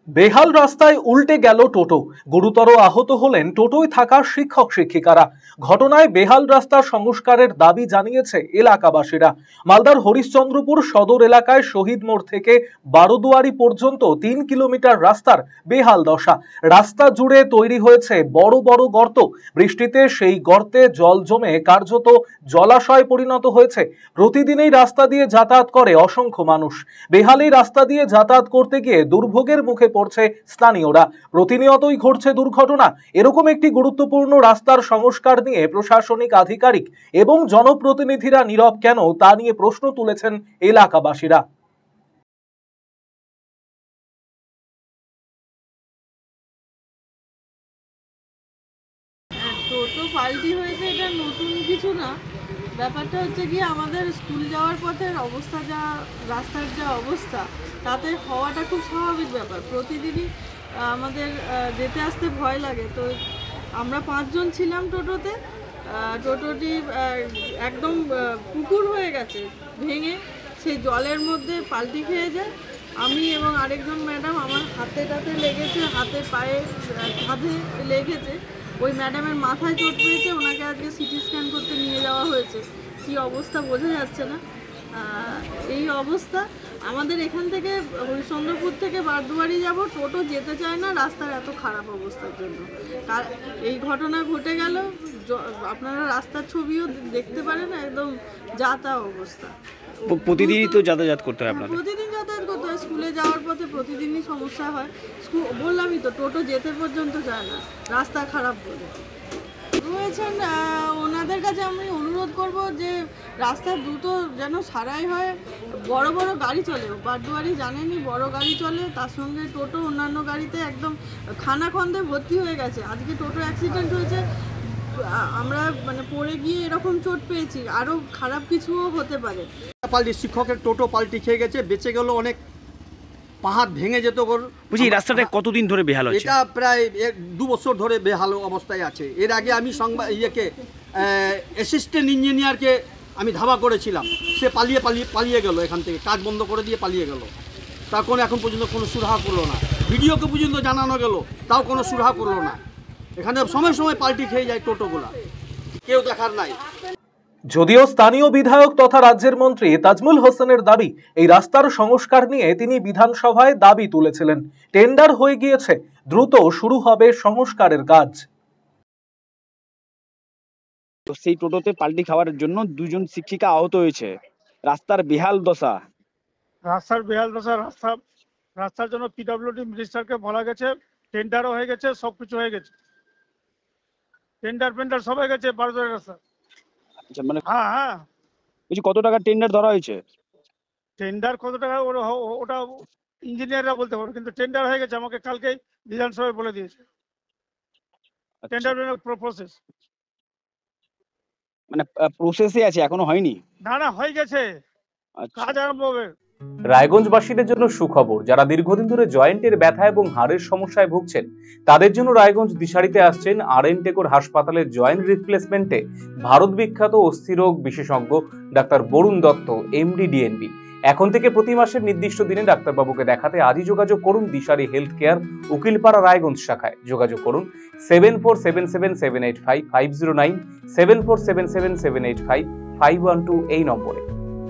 বেহাল রাস্তায় উল্টে গেল টোটো, গুরুতর আহত হলেন টোটোয় থাকা শিক্ষক শিক্ষিকারা। ঘটনায় বেহাল রাস্তার সংস্কারের দাবি জানিয়েছে এলাকাবাসীরা। মালদার হরিশ্চন্দ্রপুর সদর এলাকায় শহীদ মোড় থেকে বারোদুয়ারি পর্যন্ত 3 কিলোমিটার রাস্তার বেহাল দশা। রাস্তা জুড়ে তৈরি হয়েছে বড় বড় গর্ত। বৃষ্টিতে সেই গর্তে জল জমে কার্যত জলাশয়ে পরিণত হয়েছে। প্রতিদিনই রাস্তা দিয়ে যাতায়াত করে অসংখ্য মানুষ। বেহাল এই রাস্তা দিয়ে যাতায়াত করতে গিয়ে দুর্ভোগের মুখে পড়ছে স্থানীয়রা। প্রতিনিয়তই ঘটছে দুর্ঘটনা। এরকম একটি গুরুত্বপূর্ণ রাস্তার সংস্কার নিয়ে প্রশাসনিক আধিকারিক এবং জনপ্রতিনিধিরা নীরব কেন, তা নিয়ে প্রশ্ন তুলেছেন এলাকাবাসীরা। টোটো পাল্টি হয়েছে, এটা নতুন কিছু না। ব্যাপারটা হচ্ছে কি, আমাদের স্কুল যাওয়ার পথের অবস্থা, রাস্তার যা অবস্থা, তাতে হওয়াটা খুব স্বাভাবিক ব্যাপার। প্রতিদিনই আমাদের যেতে আসতে ভয় লাগে। তো আমরা 5 জন ছিলাম টোটোতে। টোটোটি একদম পুকুর হয়ে গেছে, ভেঙে সেই জলের মধ্যে পাল্টি খেয়ে যায়। আমি এবং আরেকজন ম্যাডাম, আমার হাতে লেগেছে, হাতে পায়ে কাঁধে লেগেছে। ওই ম্যাডামের মাথায় চোট পেয়েছে, ওনাকে আজকে সিটি স্ক্যান করতে নিয়ে যাওয়া হয়েছে। কী অবস্থা বোঝা যাচ্ছে না। এই অবস্থা। আমাদের এখান থেকে হরিশ্চন্দ্রপুর থেকে বারদুয়ারি যাব, টোটো যেতে চায় না রাস্তার এত খারাপ অবস্থার জন্য। এই ঘটনা ঘটে গেল, আপনারা রাস্তার ছবিও দেখতে পারেন, একদম যা অবস্থা। প্রতিদিনই তো যাতায়াত করতে হয় আপনাদের? প্রতিদিন যাতায়াত করতে হয়। স্কুলে যাওয়ার পথে প্রতিদিনই সমস্যা হয়। বললামই তো, টোটো যেতে পর্যন্ত যায় না, রাস্তা খারাপ বলে। রয়েছেন, ওনাদের কাছে আমি অনুরোধ করব যে রাস্তা দ্রুত যেন সারাই হয়। বড় বড় গাড়ি চলে, বারদুয়ারি জানেনই, বড় গাড়ি চলে, তার সঙ্গে টোটো, অন্যান্য গাড়িতে একদম খানাখন্দে ভর্তি হয়ে গেছে। আজকে টোটো অ্যাক্সিডেন্ট হয়েছে, আমরা পড়ে গিয়ে এরকম চোট পেয়েছি, আরও খারাপ কিছুও হতে পারে। পাল্টি শিক্ষকের টোটো পাল্টি খেয়ে গেছে, বেঁচে গেল অনেক, পাহাড় ভেঙে যেত। বুঝি রাস্তাটা কতদিন ধরে বেহাল হচ্ছে? এটা প্রায় 2 বছর ধরে বেহাল অবস্থায় আছে। এর আগে আমি অ্যাসিস্ট্যান্ট ইঞ্জিনিয়ারকে আমি ধাবা করেছিলাম, সে পালিয়ে গেল এখান থেকে, কাজ বন্ধ করে দিয়ে পালিয়ে গেল। তার এখন পর্যন্ত কোনো সুরাহা করলো না। ভিডিওকে পর্যন্ত জানানো গেল, তাও কোনো সুরাহা করলো না। এখানে সময় সময় পাল্টি খেয়ে যায় টোটোগুলা, কেউ দেখার নাই। যদিও স্থানীয় বিধায়ক তথা রাজ্যের মন্ত্রী তাজমুল হোসেনের দাবি, এই রাস্তার সংস্কার নিয়ে তিনি বিধানসভায় দাবি তুলেছিলেন। টেন্ডার হয়ে গিয়েছে, দ্রুত শুরু হবে সংস্কারের কাজ। তো সেই টোটোতে পাল্টি খাওয়ার জন্য 2 জন শিক্ষিকা আহত হয়েছে। রাস্তার বেহাল দশা। রাস্তার জন্য পিডব্লিউডি মিনিস্টারকে বলা গেছে, টেন্ডারও হয়ে গেছে, সবকিছু হয়ে গেছে। টেন্ডার সব হয়ে গেছে বারোদুয়ারি রাস্তা। আচ্ছা, মানে হ্যাঁ, বলছি কত টাকা টেন্ডার ধরা হয়েছে? টেন্ডার কত টাকা ওটা ইঞ্জিনিয়াররা বলতে পারবে, কিন্তু টেন্ডার হয়ে গেছে। আমাকে কালকেই বিধানসভায় বলে দিয়েছে টেন্ডার প্রসেস। মানে প্রসেসে আছে, এখনো হয়নি? না, হয়ে গেছে, কাজ আরম্ভ হবে। রায়গঞ্জবাসীদের জন্য সুখবর, যারা দীর্ঘদিন ধরে জয়েন্টের ব্যথা এবং হাড়ের সমস্যায় ভুগছেন, তাদের জন্য রায়গঞ্জ দিশারিতে আসছেন আর.এন. টেকোর হাসপাতালের জয়েন্ট রিপ্লেসমেন্টে ভারত বিখ্যাত অস্থিরোগ বিশেষজ্ঞ doctor Barun Dutta, MD, DNB. এখন থেকে প্রতি মাসের নির্দিষ্ট দিনে ডাক্তারবাবুকে দেখাতে আজই যোগাযোগ করুন দিশারি হেলথ কেয়ার, উকিলপাড়া, রায়গঞ্জ শাখায়। যোগাযোগ করুন 7477785509, 7477785512 এই নম্বরে।